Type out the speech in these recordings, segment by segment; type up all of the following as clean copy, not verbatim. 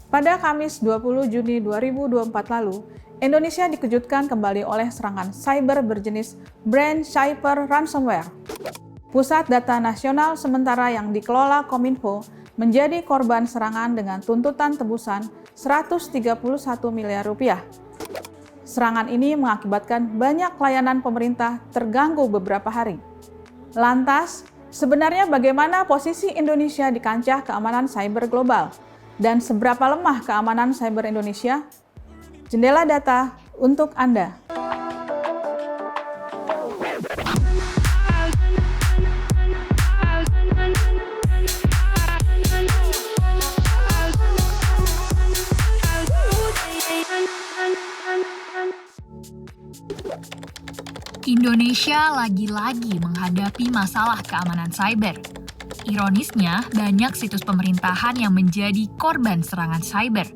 Pada Kamis 20 Juni 2024 lalu, Indonesia dikejutkan kembali oleh serangan cyber berjenis Brand Cyber Ransomware. Pusat Data Nasional sementara yang dikelola Kominfo menjadi korban serangan dengan tuntutan tebusan 131 miliar rupiah. Serangan ini mengakibatkan banyak layanan pemerintah terganggu beberapa hari. Lantas, sebenarnya bagaimana posisi Indonesia di kancah keamanan cyber global? Dan seberapa lemah keamanan cyber Indonesia? Jendela Data untuk Anda. Indonesia lagi-lagi menghadapi masalah keamanan cyber. Ironisnya, banyak situs pemerintahan yang menjadi korban serangan cyber.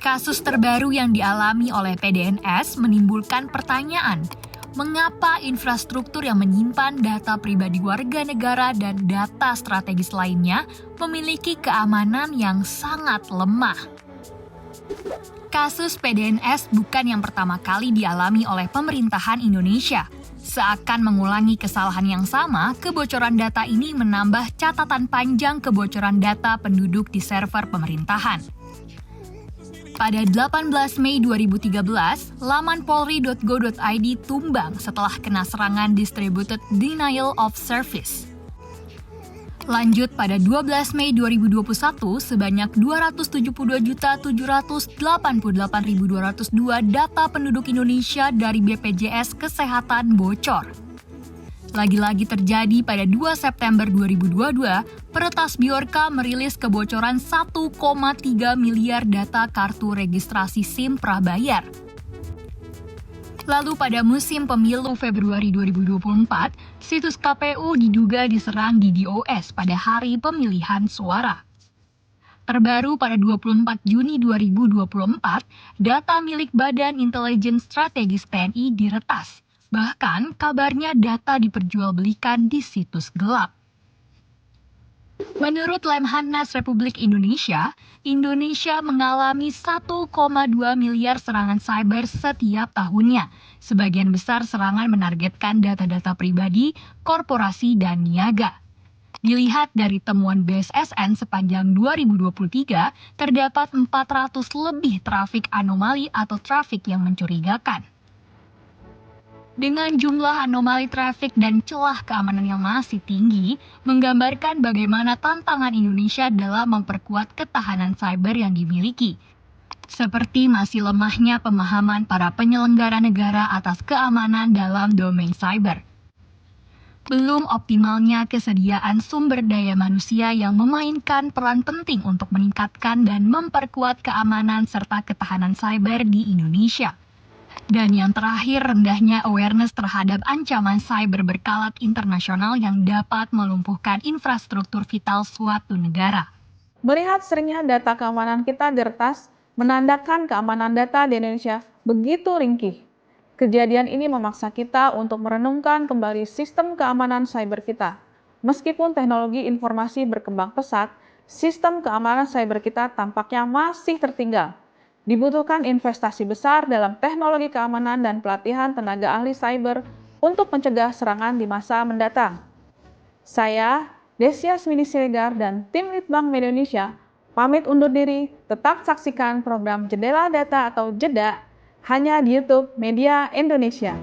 Kasus terbaru yang dialami oleh PDNS menimbulkan pertanyaan, mengapa infrastruktur yang menyimpan data pribadi warga negara dan data strategis lainnya memiliki keamanan yang sangat lemah? Kasus PDNS bukan yang pertama kali dialami oleh pemerintahan Indonesia. Seakan mengulangi kesalahan yang sama, kebocoran data ini menambah catatan panjang kebocoran data penduduk di server pemerintahan. Pada 18 Mei 2013, laman polri.go.id tumbang setelah kena serangan distributed denial of service. Lanjut pada 12 Mei 2021, sebanyak 272.788.202 data penduduk Indonesia dari BPJS Kesehatan bocor. Lagi-lagi terjadi pada 2 September 2022, Peretas Bjorka merilis kebocoran 1,3 miliar data kartu registrasi SIM prabayar. Lalu pada musim pemilu Februari 2024, situs KPU diduga diserang DDoS pada hari pemilihan suara. Terbaru pada 24 Juni 2024, data milik Badan Intelijen Strategis TNI diretas. Bahkan kabarnya data diperjualbelikan di situs gelap. Menurut Lemhanas Republik Indonesia, Indonesia mengalami 1,2 miliar serangan cyber setiap tahunnya. Sebagian besar serangan menargetkan data-data pribadi, korporasi, dan niaga. Dilihat dari temuan BSSN sepanjang 2023, terdapat 400 lebih trafik anomali atau trafik yang mencurigakan. Dengan jumlah anomali trafik dan celah keamanan yang masih tinggi, menggambarkan bagaimana tantangan Indonesia dalam memperkuat ketahanan cyber yang dimiliki. Seperti masih lemahnya pemahaman para penyelenggara negara atas keamanan dalam domain cyber. Belum optimalnya kesediaan sumber daya manusia yang memainkan peran penting untuk meningkatkan dan memperkuat keamanan serta ketahanan cyber di Indonesia. Dan yang terakhir, rendahnya awareness terhadap ancaman cyber berkalat internasional yang dapat melumpuhkan infrastruktur vital suatu negara. Melihat seringnya data keamanan kita diretas, menandakan keamanan data di Indonesia begitu ringkih. Kejadian ini memaksa kita untuk merenungkan kembali sistem keamanan cyber kita. Meskipun teknologi informasi berkembang pesat, sistem keamanan cyber kita tampaknya masih tertinggal. Dibutuhkan investasi besar dalam teknologi keamanan dan pelatihan tenaga ahli cyber untuk mencegah serangan di masa mendatang. Saya, Desya Smini Siregar dan tim Litbang Media Indonesia pamit undur diri. Tetap saksikan program Jendela Data atau JEDA hanya di YouTube Media Indonesia.